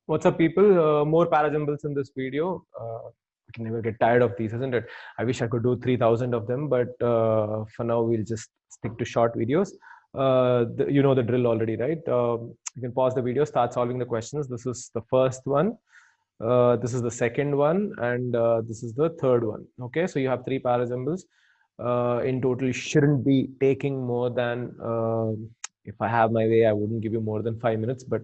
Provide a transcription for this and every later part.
What's up, people? More parajumbles in this video. I can never get tired of these, isn't it? I wish I could do 3,000 of them, but for now, we'll just stick to short videos. You know the drill already, right? You can pause the video, start solving the questions. This is the first one. This is the second one, and this is the third one. Okay, so you have three parajumbles. In total, you shouldn't be taking more than, if I have my way, I wouldn't give you more than 5 minutes, but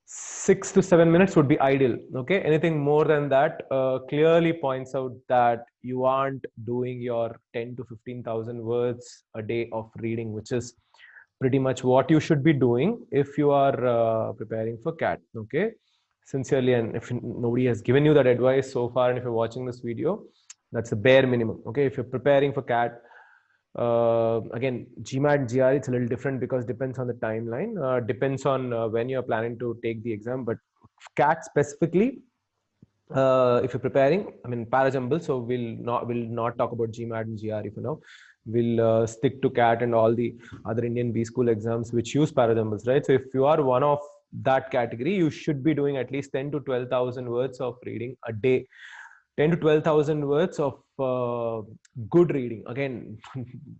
6 to 7 minutes would be ideal. Okay, anything more than that clearly points out that you aren't doing your 10 to 15,000 words a day of reading, which is pretty much what you should be doing if you are preparing for CAT. Okay, sincerely, and if nobody has given you that advice so far, and if you're watching this video, that's the bare minimum. Okay, if you're preparing for CAT, again, GMAT and GRE, it's a little different because it depends on the timeline, depends on when you're planning to take the exam. But CAT specifically, if you're preparing, I mean, parajumble, so we'll not talk about GMAT and GRE for now. We'll stick to CAT and all the other Indian B school exams which use parajumbles, right? So if you are one of that category, you should be doing at least 10 to 12,000 words of reading a day. 10 to 12,000 words of good reading. Again,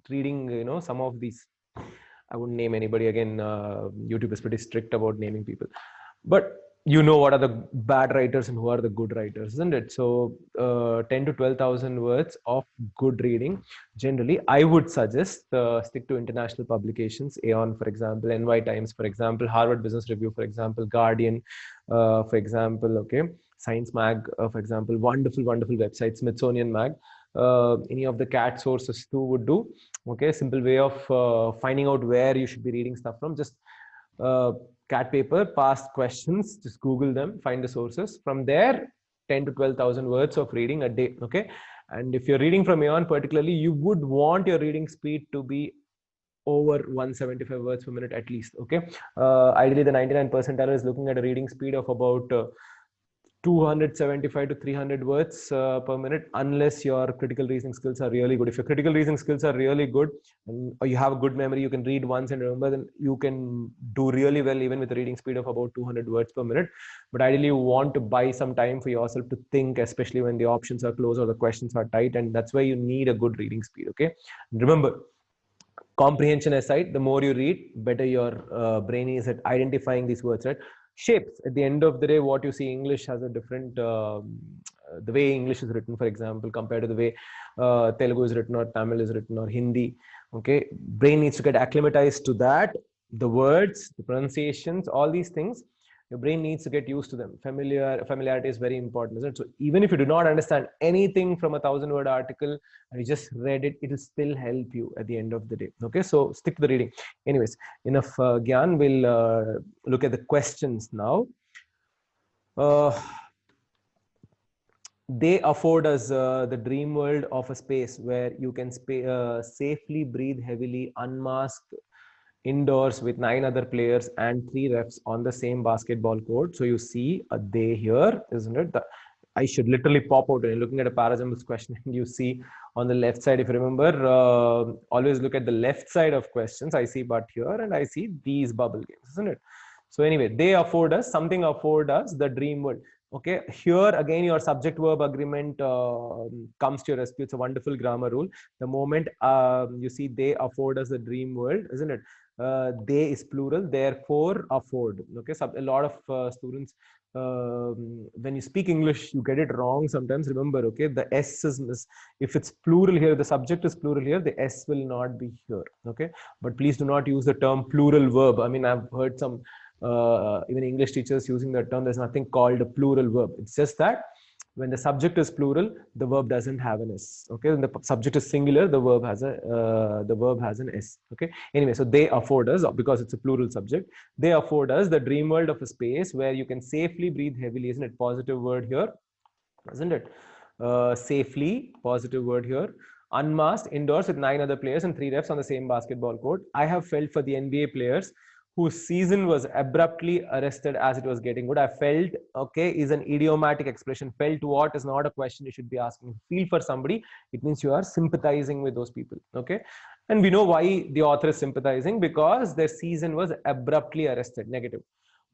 reading, some of these, I wouldn't name anybody. Again, YouTube is pretty strict about naming people. But you know what are the bad writers and who are the good writers, isn't it? So 10 to 12,000 words of good reading. Generally, I would suggest stick to international publications, Aeon, for example, NY Times, for example, Harvard Business Review, for example, Guardian, for example, okay, Science Mag, for example, wonderful website, Smithsonian Mag. Any of the CAT sources too would do. Okay, simple way of finding out where you should be reading stuff from. Just CAT paper, past questions, just Google them, find the sources. From there, 10 to 12,000 words of reading a day. Okay, and if you're reading from Aeon particularly, you would want your reading speed to be over 175 words per minute at least. Okay, ideally the 99 percentile is looking at a reading speed of about 275 to 300 words per minute, unless your critical reasoning skills are really good. If your critical reasoning skills are really good, or you have a good memory, you can read once and remember, then you can do really well even with a reading speed of about 200 words per minute. But ideally, you want to buy some time for yourself to think, especially when the options are close or the questions are tight, and that's why you need a good reading speed. Okay, remember, comprehension aside, the more you read, better your brain is at identifying these words, right? Shapes. At the end of the day, what you see, English has a different, the way English is written, for example, compared to the way Telugu is written or Tamil is written or Hindi. Okay, brain needs to get acclimatized to that. The words, the pronunciations, all these things, your brain needs to get used to them. Familiarity is very important, isn't it? So even if you do not understand anything from a 1,000-word article and you just read it, it will still help you at the end of the day. Okay, so stick to the reading. Anyways, enough Gyan. We'll look at the questions now. They afford us the dream world of a space where you can safely breathe heavily, unmasked, indoors with 9 other players and 3 refs on the same basketball court. So you see a they here, isn't it? I should literally pop out when you're looking at a parajumbles question and you see on the left side, if you remember, always look at the left side of questions. I see but here and I see these bubble games, isn't it? So anyway, they afford us, something afford us the dream world. Okay, here again your subject verb agreement comes to your rescue. It's a wonderful grammar rule. The moment you see they afford us the dream world, isn't it? They is plural, therefore afford. Okay, so a lot of students, when you speak English, you get it wrong sometimes. Remember, okay, the S is, if it's plural here, the subject is plural here, the S will not be here. Okay, but please do not use the term plural verb. I mean, I've heard some even English teachers using that term. There's nothing called a plural verb. It's just that when the subject is plural, the verb doesn't have an S. Okay, when the subject is singular, the verb has an S. Okay. Anyway, so they afford us, because it's a plural subject, they afford us the dream world of a space where you can safely breathe heavily. Isn't it? Positive word here, isn't it? Safely, positive word here. Unmasked, indoors with 9 other players and 3 refs on the same basketball court. I have felt for the NBA players whose season was abruptly arrested as it was getting good. I felt, okay, is an idiomatic expression. Felt what is not a question you should be asking. Feel for somebody, it means you are sympathizing with those people. Okay, and we know why the author is sympathizing, because their season was abruptly arrested. Negative.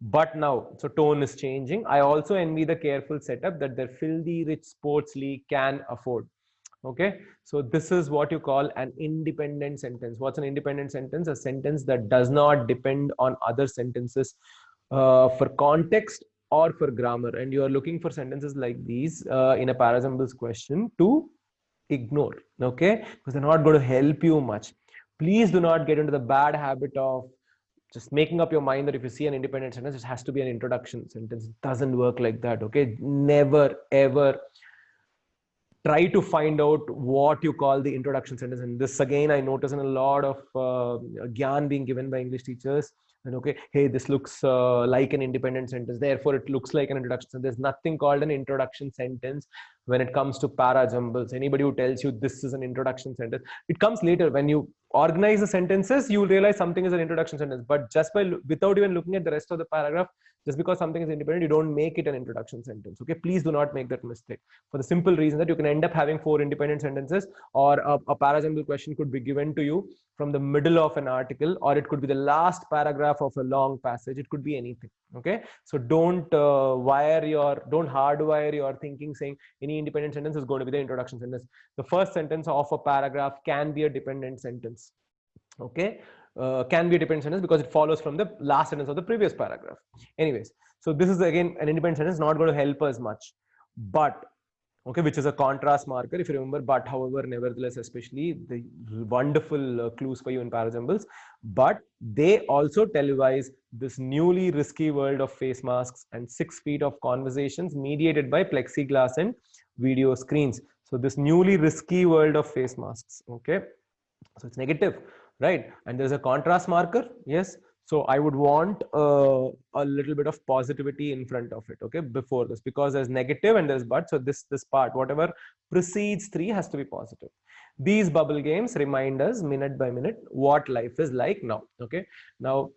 But now, so tone is changing. I also envy the careful setup that their filthy rich sports league can afford. Okay, so this is what you call an independent sentence. What's an independent sentence? A sentence that does not depend on other sentences for context or for grammar. And you are looking for sentences like these in a parasamples question to ignore. Okay, because they're not going to help you much. Please do not get into the bad habit of just making up your mind that if you see an independent sentence, it has to be an introduction sentence. It doesn't work like that. Okay, never ever try to find out what you call the introduction sentence. And this again, I notice in a lot of gyan being given by English teachers. And okay, hey, this looks like an independent sentence, therefore it looks like an introduction sentence. There's nothing called an introduction sentence when it comes to para jumbles. Anybody who tells you this is an introduction sentence, it comes later. When you organize the sentences, you will realize something is an introduction sentence. But just by without even looking at the rest of the paragraph, just because something is independent, you don't make it an introduction sentence. Okay, please do not make that mistake, for the simple reason that you can end up having 4 independent sentences, or a parajumble question could be given to you from the middle of an article, or it could be the last paragraph of a long passage. It could be anything. Okay, so don't hardwire your thinking saying any independent sentence is going to be the introduction sentence. The first sentence of a paragraph can be a dependent sentence. Okay, can be a dependent sentence because it follows from the last sentence of the previous paragraph. Anyways, so this is again an independent sentence, not going to help us much. But okay, which is a contrast marker, if you remember. But, however, nevertheless, especially the wonderful clues for you in parajumbles. But they also televise this newly risky world of face masks and 6 feet of conversations mediated by plexiglass and video screens. So this newly risky world of face masks. Okay, so it's negative, right? And there's a contrast marker. Yes, so I would want a little bit of positivity in front of it, okay, before this, because there's negative and there's but. So this part, whatever precedes 3, has to be positive. These bubble games remind us minute by minute what life is like now. Okay, now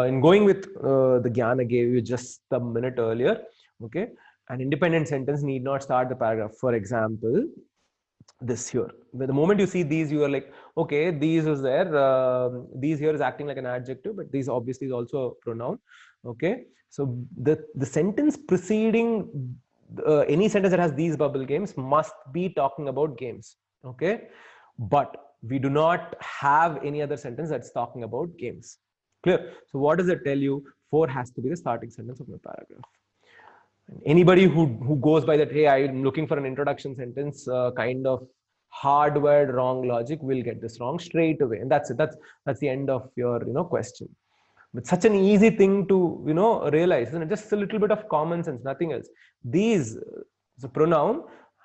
in going with the gyan I gave you just a minute earlier, okay, an independent sentence need not start the paragraph. For example, this here, the moment you see these, you are like, okay, these is there, these here is acting like an adjective, but these obviously is also a pronoun. Okay, so the sentence preceding any sentence that has these bubble games must be talking about games. Okay, but we do not have any other sentence that's talking about games. Clear? So what does it tell you? 4 has to be the starting sentence of my paragraph. Anybody who goes by that, hey, I'm looking for an introduction sentence, kind of hardwired wrong logic, will get this wrong straight away. And that's it. That's the end of your question. But such an easy thing to realize, isn't it? Just a little bit of common sense, nothing else. These, the pronoun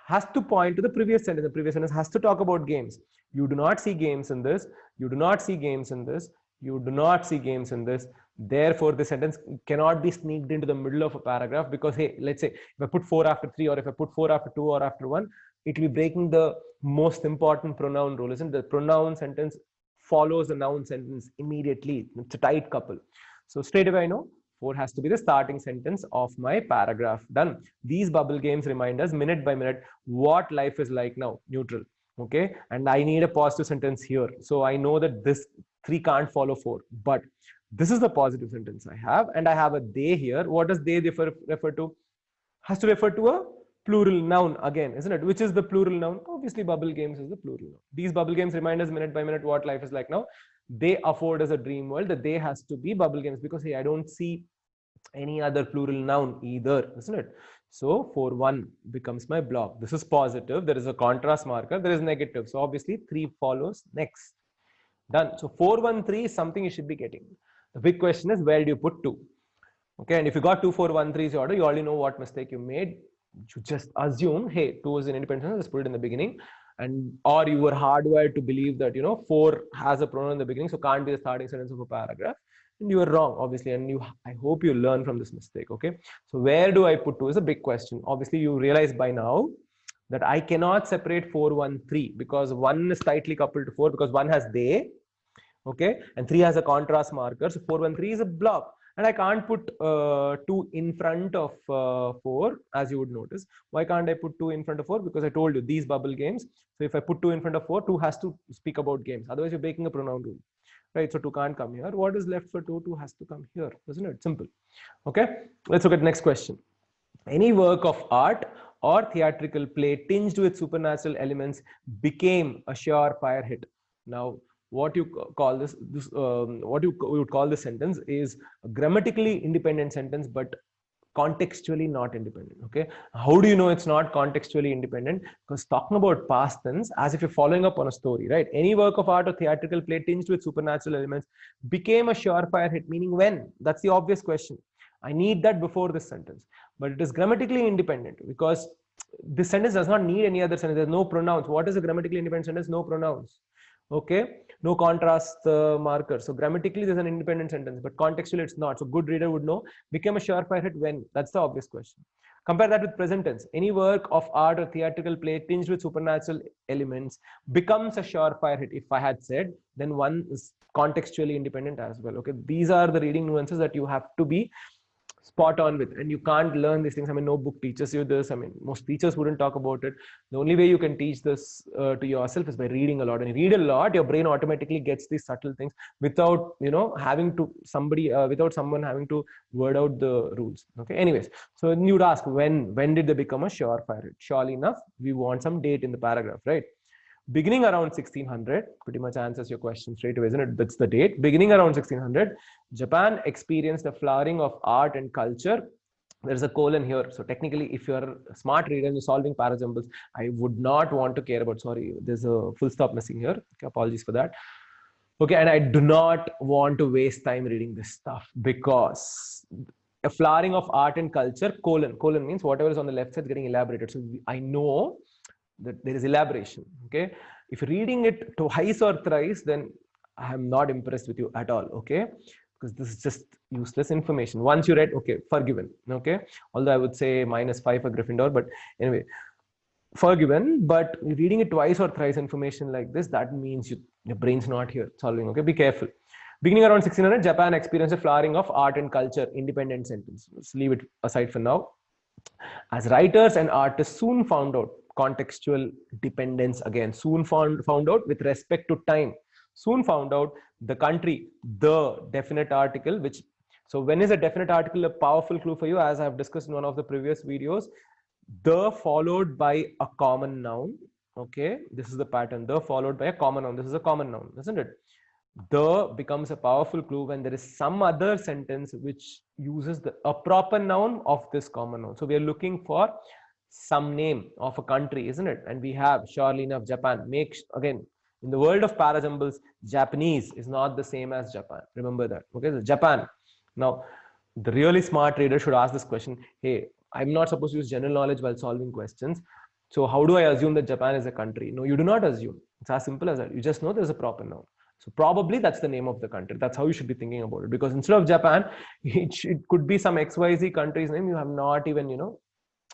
has to point to the previous sentence. The previous sentence has to talk about games. You do not see games in this. You do not see games in this. You do not see games in this. Therefore, the sentence cannot be sneaked into the middle of a paragraph, because, hey, let's say if I put 4 after 3, or if I put 4 after 2, or after 1, it will be breaking the most important pronoun rule, isn't it? The pronoun sentence follows the noun sentence immediately. It's a tight couple. So straight away I know 4 has to be the starting sentence of my paragraph. Done. These bubble games remind us minute by minute what life is like now. Neutral. Okay, and I need a positive sentence here. So I know that this 3 can't follow 4, but this is the positive sentence I have, and I have a they here. What does they refer to? Has to refer to a plural noun again, isn't it? Which is the plural noun? Obviously, bubble games is the plural noun. These bubble games remind us minute by minute what life is like now. They afford us a dream world. That they has to be bubble games, because, hey, I don't see any other plural noun either, isn't it? So 4-1 becomes my block. This is positive. There is a contrast marker. There is negative. So obviously 3 follows next. Done. So 4-1-3 is something you should be getting. The big question is, where do you put 2? Okay, and if you got 2-4-1-3's order, you already know what mistake you made. You just assume, hey, 2 is an independent sentence, just put it in the beginning. And or you were hardwired to believe that 4 has a pronoun in the beginning, so can't be the starting sentence of a paragraph. And you were wrong, obviously, and I hope you learn from this mistake. Okay, so where do I put 2 is a big question. Obviously, you realize by now that I cannot separate 4-1-3, because 1 is tightly coupled to 4, because 1 has they, okay, and 3 has a contrast marker. So 4-1-3 is a block, and I can't put 2 in front of 4, as you would notice. Why can't I put 2 in front of 4? Because I told you these bubble games. So if I put 2 in front of 4, 2 has to speak about games. Otherwise, you're breaking a pronoun rule. right? So 2 can't come here. What is left for 2? 2 has to come here, isn't it? Simple. Okay, let's look at next question. Any work of art or theatrical play tinged with supernatural elements became a surefire hit. Now, what you call what you would call this sentence is a grammatically independent sentence, but contextually not independent. Okay, how do you know it's not contextually independent? Because talking about past tense as if you're following up on a story, right? Any work of art or theatrical play tinged with supernatural elements became a surefire hit, meaning when? That's the obvious question. I need that before this sentence, but it is grammatically independent because this sentence does not need any other sentence. There's no pronouns. What is a grammatically independent sentence? No pronouns. Okay, no contrast marker. So grammatically there's an independent sentence, but contextually it's not. So good reader would know became a surefire hit when. That's the obvious question. Compare that with present tense. Any work of art or theatrical play tinged with supernatural elements becomes a surefire hit. If I had said, then one is contextually independent as well. Okay, these are the reading nuances that you have to be spot on with, and you can't learn these things. I mean, no book teaches you this. I mean, most teachers wouldn't talk about it. The only way you can teach this to yourself is by reading a lot. And you read a lot, your brain automatically gets these subtle things without, you know, having to without someone having to word out the rules. Okay, anyways, so you'd ask, when did they become a surefire hit? Surely enough, we want some date in the paragraph, right? Beginning around 1600, pretty much answers your question straight away, isn't it? That's the date. Beginning around 1600, Japan experienced a flowering of art and culture. There's a colon here. So technically, if you're a smart reader and you're solving parajumbles, I would not want to care about, sorry, there's a full stop missing here. Okay, apologies for that. Okay, and I do not want to waste time reading this stuff because a flowering of art and culture, colon means whatever is on the left side is getting elaborated. So I know that there is elaboration. Okay, if you're reading it twice or thrice, then I am not impressed with you at all. Okay, because this is just useless information. Once you read, okay, forgiven. Okay, although I would say -5 for Gryffindor, but anyway, forgiven. But reading it twice or thrice information like this, that means your brain's not here solving. Okay, be careful. Beginning around 1600, Japan experienced a flowering of art and culture. Independent sentence. Let's leave it aside for now. As writers and artists soon found out, contextual dependence again, soon found out with respect to time, soon found out the country, the definite article, which, so when is a definite article a powerful clue for you? As I have discussed in one of the previous videos, the followed by a common noun. Okay, this is the pattern, the followed by a common noun. This is a common noun, isn't it? The becomes a powerful clue when there is some other sentence which uses a proper noun of this common noun. So we are looking for some name of a country, isn't it? And we have, surely enough, Japan. Again, in the world of parajumbles, Japanese is not the same as Japan. Remember that. Okay, so Japan. Now, the really smart reader should ask this question. Hey, I'm not supposed to use general knowledge while solving questions. So how do I assume that Japan is a country? No, you do not assume. It's as simple as that. You just know there's a proper noun. So probably that's the name of the country. That's how you should be thinking about it. Because instead of Japan, it could be some XYZ country's name you have not even,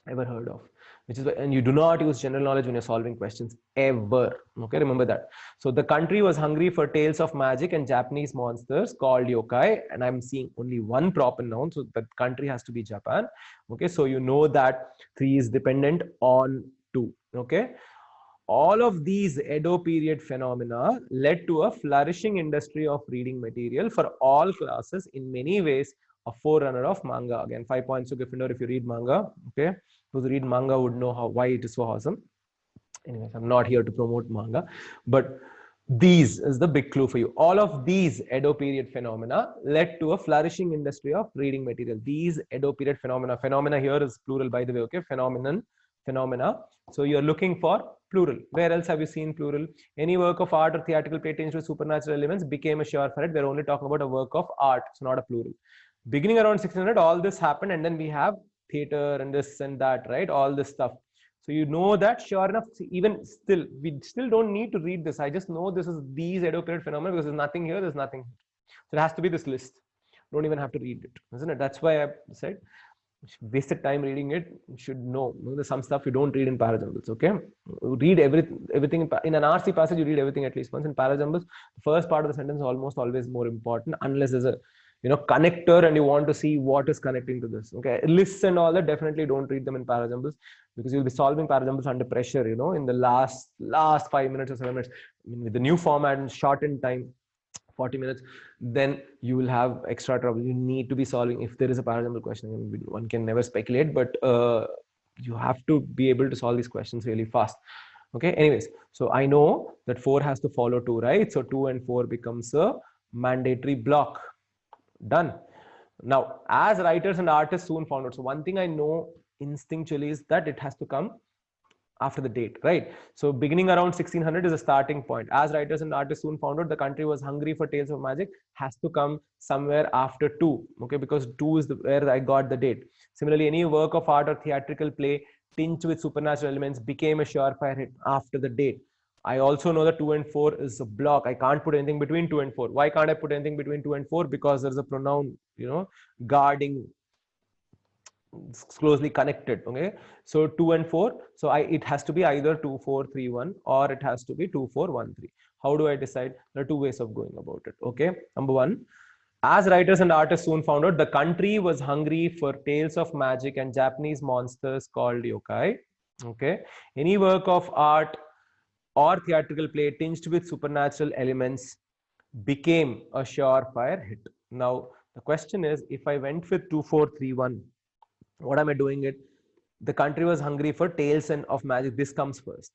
ever heard of. Which is, and you do not use general knowledge when you're solving questions ever. Okay, remember that. So the country was hungry for tales of magic and Japanese monsters called yokai. And I'm seeing only one proper noun. So that country has to be Japan. Okay, so you know that 3 is dependent on 2. Okay. All of these Edo period phenomena led to a flourishing industry of reading material for all classes, in many ways a forerunner of manga. Again, 5 points to Gryffindor if you read manga. Okay, those who read manga would know why it is so awesome. Anyways, I'm not here to promote manga, but these is the big clue for you. All of these Edo period phenomena led to a flourishing industry of reading material. These Edo period phenomena here is plural, by the way. Okay, phenomena. So you're looking for plural. Where else have you seen plural? Any work of art or theatrical play tinged with supernatural elements became a surefire hit. We're only talking about a work of art. It's not a plural. Beginning around 1600, all this happened, and then we have theater and this and that, right? All this stuff. So you know that, sure enough, even still, we still don't need to read this. I just know this is these Edo period phenomena because there's nothing here, there's nothing here. So it has to be this list. Don't even have to read it, isn't it? That's why I said, wasted time reading it, you should know. There's some stuff you don't read in parajumbles. Okay, read everything in an RC passage. You read everything at least once. In parajumbles, the first part of the sentence is almost always more important, unless there's a connector and you want to see what is connecting to this. Okay, lists and all that, definitely don't read them in parajumbles because you'll be solving parajumbles under pressure. In the last 5 minutes or 7 minutes. I mean, with the new format and shortened time, 40 minutes, then you will have extra trouble. You need to be solving, if there is a paradoxical question, one can never speculate, but you have to be able to solve these questions really fast. Okay, anyways, so I know that 4 has to follow 2, right? So 2 and 4 becomes a mandatory block. Done. Now, as writers and artists soon found out, so one thing I know instinctually is that it has to come after the date, right? So beginning around 1600 is a starting point. As writers and artists soon found out, the country was hungry for tales of magic, has to come somewhere after 2, okay, because 2 is where I got the date. Similarly, any work of art or theatrical play tinged with supernatural elements became a surefire hit after the date. I also know that 2 and 4 is a block. I can't put anything between 2 and 4. Why can't I put anything between 2 and 4? Because there's a pronoun, guarding, closely connected. Okay, so 2 and 4, so it has to be either 2 4 3 1 or it has to be 2 4 1 3. How do I decide? There are two ways of going about it. Okay, number one, as writers and artists soon found out, the country was hungry for tales of magic and Japanese monsters called yokai. Okay, any work of art or theatrical play tinged with supernatural elements became a surefire hit. Now the question is, if I went with 2 4 3 1, what am I doing it? The country was hungry for tales and of magic. This comes first.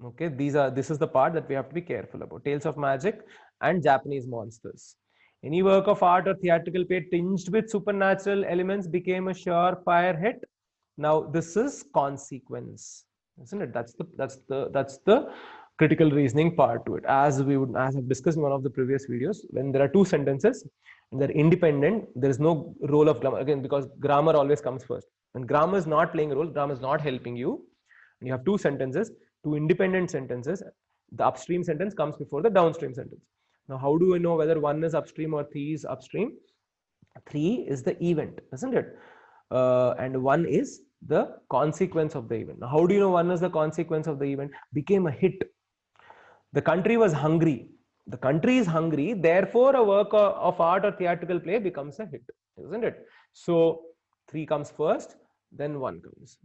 Okay, this is the part that we have to be careful about. Tales of magic and Japanese monsters. Any work of art or theatrical play tinged with supernatural elements became a surefire hit. Now this is consequence, isn't it? That's the critical reasoning part to it. As I've discussed in one of the previous videos, when there are two sentences and they're independent, there is no role of grammar, again, because grammar always comes first. When grammar is not playing a role, grammar is not helping you, and you have two sentences, two independent sentences, the upstream sentence comes before the downstream sentence. Now how do I know whether one is upstream or three is upstream? Three is the event, isn't it? And one is the consequence of the event. Now how do you know one is the consequence of the event? Became a hit. The country was hungry. The country is hungry, therefore a work of art or theatrical play becomes a hit, isn't it? So 3 comes first, then 1 comes.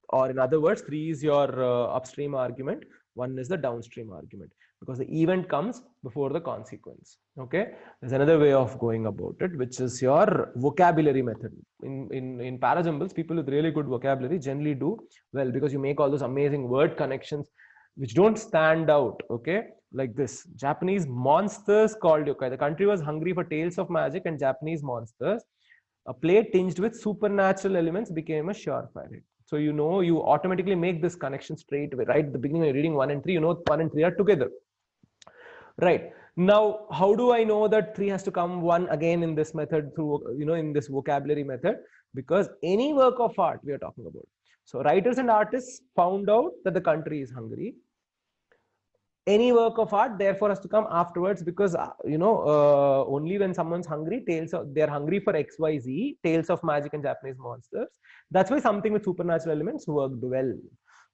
Or in other words, 3 is your upstream argument, 1 is the downstream argument, because the event comes before the consequence. Okay, there's another way of going about it, which is your vocabulary method. In parajumbles, people with really good vocabulary generally do well, because you make all those amazing word connections which don't stand out. Okay, like this: Japanese monsters called yokai. The country was hungry for tales of magic and Japanese monsters. A play tinged with supernatural elements became a surefire hit. So you automatically make this connection straight away, right at the beginning when you're reading 1 and 3. 1 and 3 are together, right? Now how do I know that 3 has to come 1 again in this method, through in this vocabulary method? Because any work of art we are talking about, so writers and artists found out that the country is hungry. Any work of art therefore has to come afterwards, because only when someone's hungry, they're hungry for XYZ, tales of magic and Japanese monsters. That's why something with supernatural elements worked well.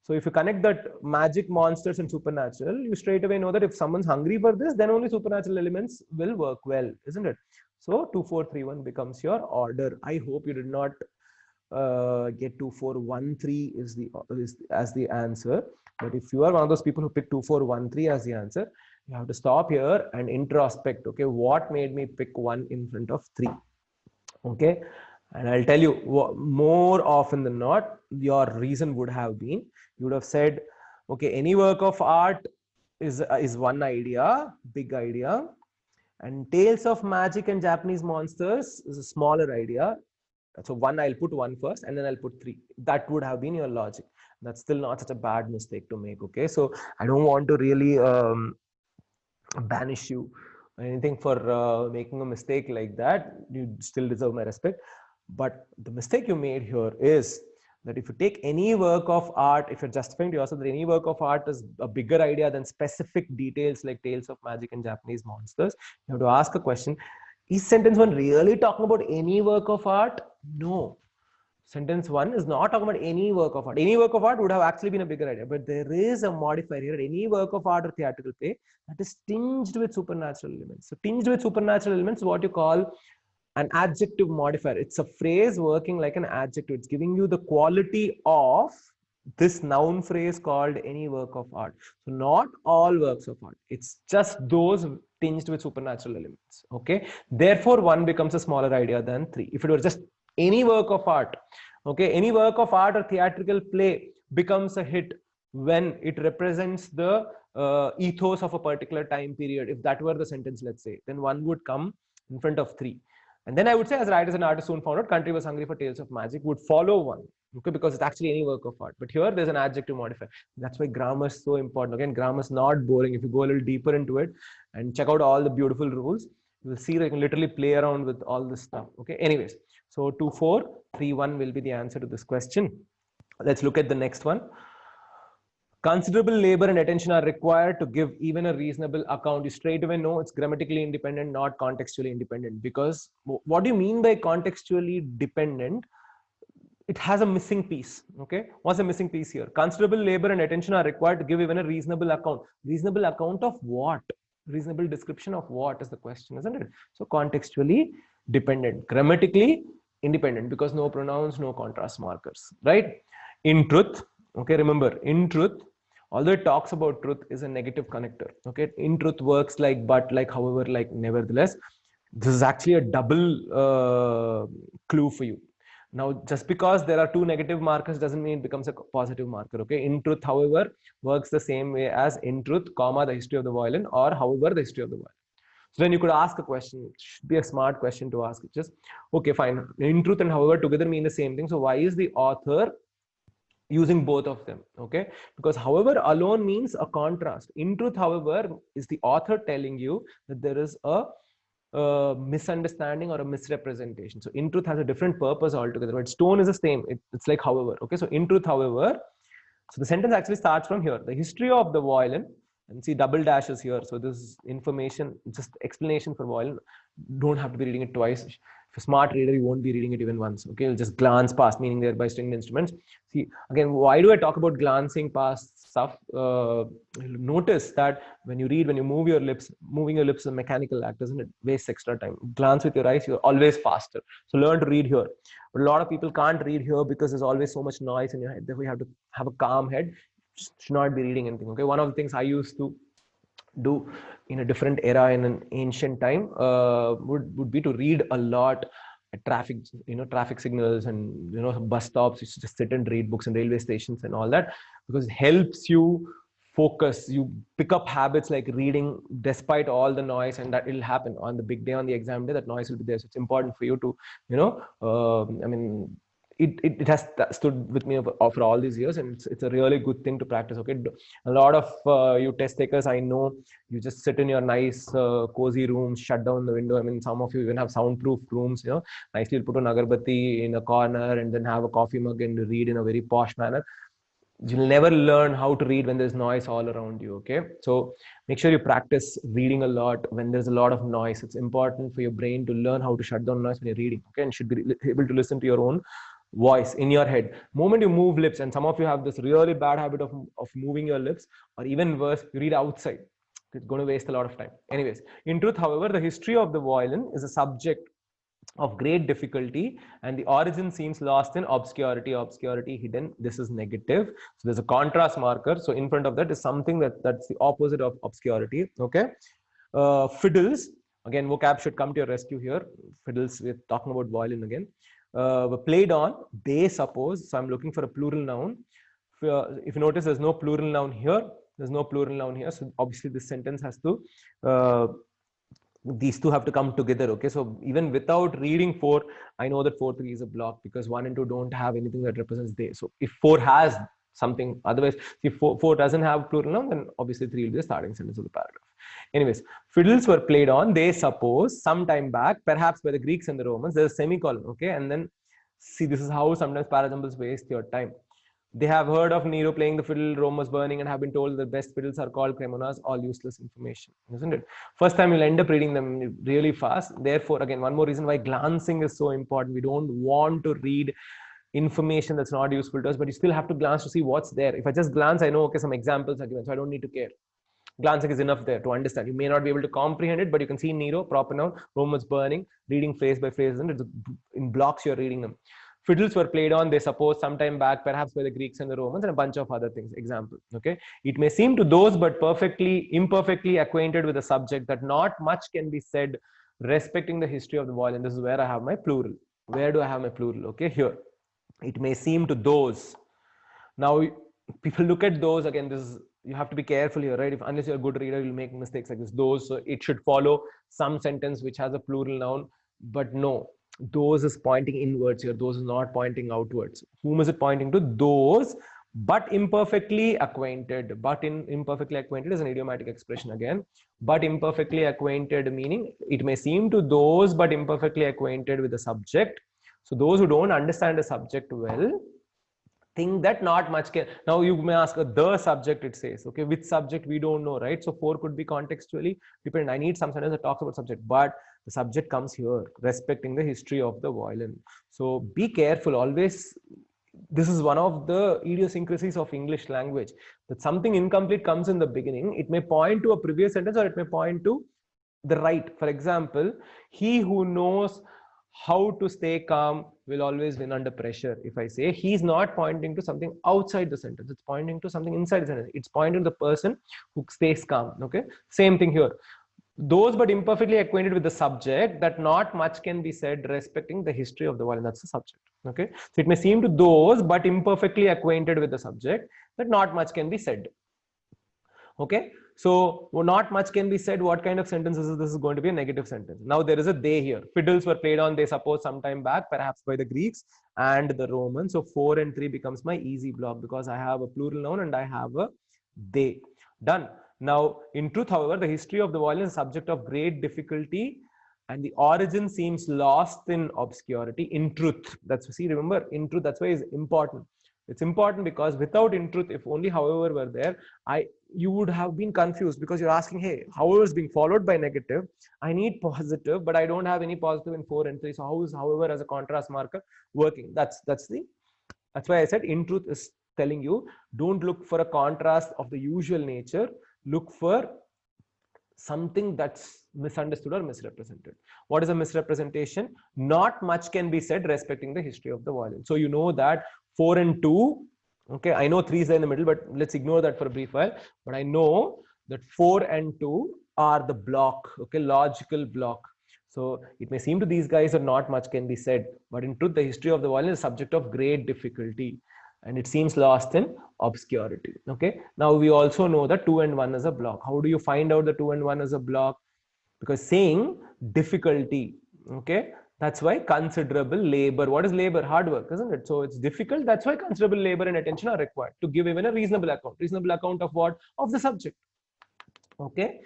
So if you connect that magic, monsters and supernatural, you straight away know that if someone's hungry for this, then only supernatural elements will work well, isn't it? So 2 4 3 1 becomes your order. I hope you did not get 2 4 1 3 as the answer. But if you are one of those people who pick 2 4 1 3 as the answer, you have to stop here and introspect. Okay, what made me pick 1 in front of 3? Okay, and I'll tell you, more often than not, your reason would have been, you would have said, okay, any work of art is one idea, big idea, and tales of magic and Japanese monsters is a smaller idea. So 1, I'll put 1 first, and then I'll put 3. That would have been your logic. That's still not such a bad mistake to make. Okay, so I don't want to really banish you or anything for making a mistake like that. You still deserve my respect. But the mistake you made here is that if you take any work of art, if you're justifying to yourself that any work of art is a bigger idea than specific details like tales of magic and Japanese monsters, you have to ask a question: is sentence 1 really talking about any work of art? No. Sentence 1 is not talking about any work of art. Any work of art would have actually been a bigger idea, but there is a modifier here. Any work of art or theatrical play that is tinged with supernatural elements. So tinged with supernatural elements is what you call an adjective modifier. It's a phrase working like an adjective. It's giving you the quality of this noun phrase called any work of art. So not all works of art. It's just those tinged with supernatural elements. Okay, therefore 1 becomes a smaller idea than 3. If it were just any work of art, okay, any work of art or theatrical play becomes a hit when it represents the ethos of a particular time period. If that were the sentence, let's say, then 1 would come in front of 3. And then I would say, as writers and artists soon found out, country was hungry for tales of magic would follow 1. Okay, because it's actually any work of art. But here there's an adjective modifier. That's why grammar is so important. Again, grammar is not boring. If you go a little deeper into it and check out all the beautiful rules, you will see that you can literally play around with all this stuff. Okay, anyways, so 2, 4, 3, 1 will be the answer to this question. Let's look at the next one. Considerable labor and attention are required to give even a reasonable account. You straight away know it's grammatically independent, not contextually independent. Because what do you mean by contextually dependent? It has a missing piece. Okay, what's the missing piece here? Considerable labor and attention are required to give even a reasonable account. Reasonable account of what? Reasonable description of what is the question, isn't it? So contextually dependent, grammatically independent, because no pronouns, no contrast markers, right? In truth, okay, remember, in truth, although it talks about truth, is a negative connector. Okay, in truth works like but, like however, like nevertheless. This is actually a double clue for you. Now, just because there are 2 negative markers doesn't mean it becomes a positive marker. Okay, in truth, however, works the same way as in truth, comma, the history of the violin, or however, the history of the violin. So then you could ask a question. It should be a smart question to ask. It's just, okay, fine. In truth and however together mean the same thing. So why is the author using both of them? Okay, because however alone means a contrast. In truth, however, is the author telling you that there is a misunderstanding or a misrepresentation. So in truth has a different purpose altogether, but its tone is the same. It's like however. Okay, so in truth, however, so the sentence actually starts from here. The history of the violin, and see double dashes here. So this is information, just explanation for violin. Don't have to be reading it twice. If you're a smart reader, you won't be reading it even once. Okay, you'll just glance past, meaning thereby stringed instruments. See, again, why do I talk about glancing past stuff? Notice that when you read, when you move your lips, moving your lips is a mechanical act, doesn't it? Wastes extra time. Glance with your eyes, you're always faster. So learn to read here. But a lot of people can't read here because there's always so much noise in your head. Therefore, you have to have a calm head. Should not be reading anything. Okay, one of the things I used to do in a different era in an ancient time would be to read a lot at traffic signals and bus stops. You should just sit and read books and railway stations and all that, because it helps you focus. You pick up habits like reading despite all the noise, and that will happen on the big day, on the exam day. That noise will be there. So it's important for you to it has stood with me for all these years, and it's a really good thing to practice. Okay, a lot of you test takers, I know, you just sit in your nice cozy room, shut down the window. I mean, some of you even have soundproof rooms, nicely put an agarbatti in a corner and then have a coffee mug and read in a very posh manner. You'll never learn how to read when there's noise all around you. Okay, so make sure you practice reading a lot when there's a lot of noise. It's important for your brain to learn how to shut down noise when you're reading. Okay, and should be able to listen to your own voice in your head. Moment you move lips, and some of you have this really bad habit of moving your lips, or even worse, you read outside. It's going to waste a lot of time. Anyways, in truth, however, the history of the violin is a subject of great difficulty, and the origin seems lost in obscurity, hidden. This is negative, so there's a contrast marker. So in front of that is something that's the opposite of obscurity. Okay, fiddles, again, vocab should come to your rescue here. Fiddles, we're talking about violin again. Were played on, they suppose. So I'm looking for a plural noun. If you notice, there's no plural noun here. There's no plural noun here. So obviously this sentence has to, these two have to come together. Okay, so even without reading 4, I know that 4, 3 is a block, because 1 and 2 don't have anything that represents they. So if 4 has something, otherwise if 4 doesn't have plural noun, then obviously 3 will be the starting sentence of the paragraph. Anyways, fiddles were played on, they suppose, some time back, perhaps by the Greeks and the Romans. There's a semicolon. Okay, and then see, this is how sometimes parajumbles waste your time. They have heard of Nero playing the fiddle, Rome was burning, and have been told the best fiddles are called cremonas. All useless information, isn't it? First time you'll end up reading them really fast. Therefore, again, one more reason why glancing is so important. We don't want to read information that's not useful to us, but you still have to glance to see what's there. If I just glance, I know, okay, some examples are given, so I don't need to care. Glancing is enough there to understand. You may not be able to comprehend it, but you can see Nero, proper noun, Rome was burning, reading phrase by phrase, and it's in blocks you're reading them. Fiddles were played on, they suppose, sometime back, perhaps by the Greeks and the Romans, and a bunch of other things. Example. Okay. It may seem to those but imperfectly acquainted with the subject that not much can be said respecting the history of the violin. This is where I have my plural. Where do I have my plural? Okay, here. It may seem to those. Now, people look at those again. This is, you have to be careful here, right? If unless you're a good reader, you'll make mistakes like this. Those, so it should follow some sentence which has a plural noun, but no, those is pointing inwards here. Those is not pointing outwards. Whom is it pointing to? Those but imperfectly acquainted. But imperfectly acquainted is an idiomatic expression again. But imperfectly acquainted meaning it may seem to those but imperfectly acquainted with the subject. So those who don't understand the subject well think that not much can. Now you may ask the subject, it says, okay, which subject we don't know, right? So for could be contextually dependent. I need some sentence that talks about subject, but the subject comes here, respecting the history of the violin. So be careful always. This is one of the idiosyncrasies of English language, that something incomplete comes in the beginning. It may point to a previous sentence or it may point to the right. For example, he who knows how to stay calm will always win under pressure. If I say, he's not pointing to something outside the sentence, it's pointing to something inside the sentence. It's pointing to the person who stays calm. Okay, same thing here. Those but imperfectly acquainted with the subject that not much can be said respecting the history of the violin. That's the subject. Okay, so it may seem to those but imperfectly acquainted with the subject that not much can be said. Okay, so not much can be said. What kind of sentence is this? This is going to be a negative sentence. Now there is a they here. Fiddles were played on, they suppose, sometime back, perhaps by the Greeks and the Romans. So 4 and 3 becomes my easy block because I have a plural noun and I have a they. Done. Now in truth, however, the history of the violin is a subject of great difficulty and the origin seems lost in obscurity. In truth, that's, see, remember, in truth, that's why it's important. It's important because without in truth, if only however were there, you would have been confused because you're asking, hey, however is being followed by negative. I need positive, but I don't have any positive in 4 and 3. So how is however as a contrast marker working? That's why I said in truth is telling you, don't look for a contrast of the usual nature. Look for something that's misunderstood or misrepresented. What is a misrepresentation? Not much can be said respecting the history of the violin. So you know that 4 and 2, okay, I know 3 is there in the middle, but let's ignore that for a brief while. But I know that 4 and 2 are the block, okay, logical block. So it may seem to these guys that not much can be said, but in truth, the history of the violin is a subject of great difficulty and it seems lost in obscurity. Okay, now we also know that 2 and 1 is a block. How do you find out that 2 and 1 is a block? Because saying difficulty, okay, that's why considerable labor. What is labor? Hard work, isn't it? So it's difficult. That's why considerable labor and attention are required to give even a reasonable account. Reasonable account of what? Of the subject. Okay.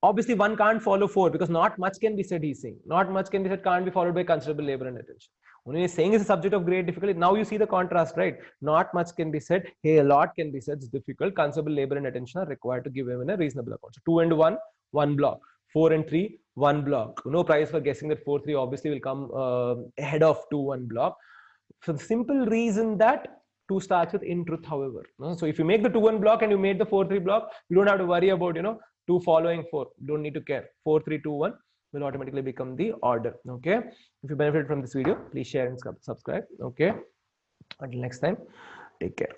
Obviously, one can't follow 4 because not much can be said, he's saying. Not much can be said can't be followed by considerable labor and attention. When he's saying it's a subject of great difficulty, now you see the contrast, right? Not much can be said. Hey, a lot can be said. It's difficult. Considerable labor and attention are required to give even a reasonable account. So 2 and 1, 1 block. 4 and 3, 1 block. No prize for guessing that 4, 3 obviously will come ahead of 2, 1 block. For the simple reason that 2 starts with in truth, however. So if you make the 2, 1 block and you made the 4, 3 block, you don't have to worry about, 2 following 4. Don't need to care. 4, 3, 2, 1 will automatically become the order. Okay. If you benefited from this video, please share and subscribe. Okay. Until next time, take care.